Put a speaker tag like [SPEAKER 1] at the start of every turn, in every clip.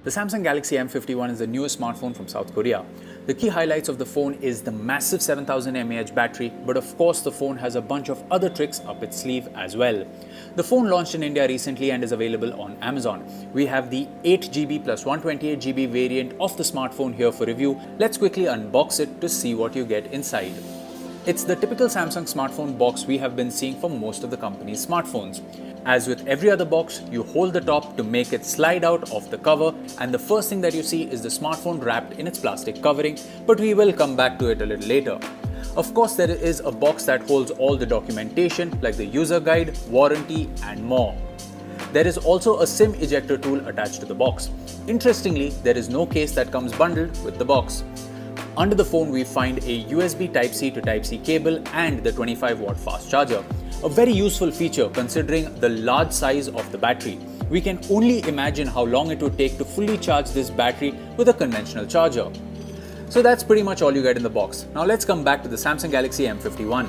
[SPEAKER 1] The Samsung Galaxy M51 is the newest smartphone from South Korea. The key highlights of the phone is the massive 7000 mAh battery, but of course the phone has a bunch of other tricks up its sleeve as well. The phone launched in India recently and is available on Amazon. We have the 8GB plus 128GB variant of the smartphone here for review. Let's quickly unbox it to see what you get inside. It's the typical Samsung smartphone box we have been seeing for most of the company's smartphones. As with every other box, you hold the top to make it slide out of the cover, and the first thing that you see is the smartphone wrapped in its plastic covering, but we will come back to it a little later. Of course, there is a box that holds all the documentation like the user guide, warranty and more. There is also a SIM ejector tool attached to the box. Interestingly, there is no case that comes bundled with the box. Under the phone, we find a USB Type-C to Type-C cable and the 25-watt fast charger. A very useful feature considering the large size of the battery. We can only imagine how long it would take to fully charge this battery with a conventional charger. So that's pretty much all you get in the box. Now let's come back to the Samsung Galaxy M51.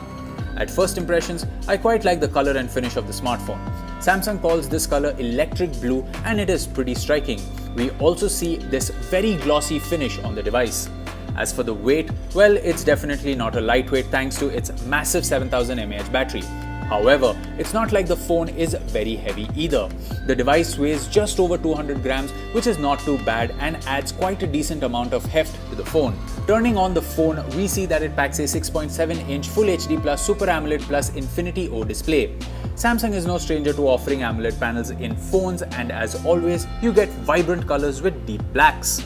[SPEAKER 1] At first impressions, I quite like the color and finish of the smartphone. Samsung calls this color electric blue and it is pretty striking. We also see this very glossy finish on the device. As for the weight, well, it's definitely not a lightweight thanks to its massive 7000 mAh battery. However, it's not like the phone is very heavy either. The device weighs just over 200 grams, which is not too bad and adds quite a decent amount of heft to the phone. Turning on the phone, we see that it packs a 6.7-inch Full HD Plus Super AMOLED Plus Infinity O display. Samsung is no stranger to offering AMOLED panels in phones, and as always, you get vibrant colors with deep blacks.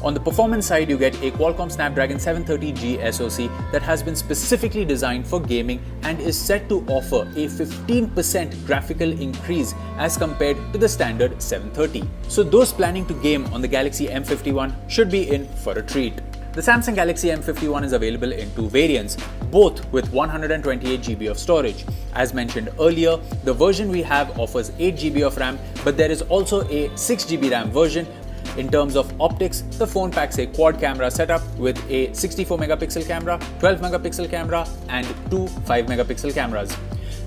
[SPEAKER 1] On the performance side, you get a Qualcomm Snapdragon 730G SoC that has been specifically designed for gaming and is set to offer a 15% graphical increase as compared to the standard 730. So those planning to game on the Galaxy M51 should be in for a treat. The Samsung Galaxy M51 is available in two variants, both with 128GB of storage. As mentioned earlier, the version we have offers 8GB of RAM, but there is also a 6GB RAM version. In terms of optics, the phone packs a quad camera setup with a 64MP camera, 12MP camera and two 5MP cameras.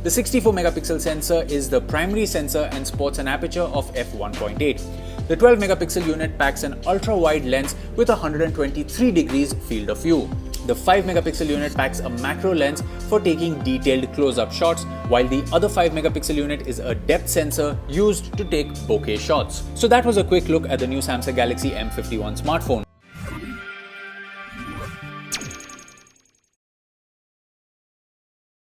[SPEAKER 1] The 64MP sensor is the primary sensor and sports an aperture of f1.8. The 12MP unit packs an ultra-wide lens with 123 degrees field of view. The 5MP unit packs a macro lens for taking detailed close-up shots, while the other 5MP unit is a depth sensor used to take bokeh shots. So that was a quick look at the new Samsung Galaxy M51 smartphone.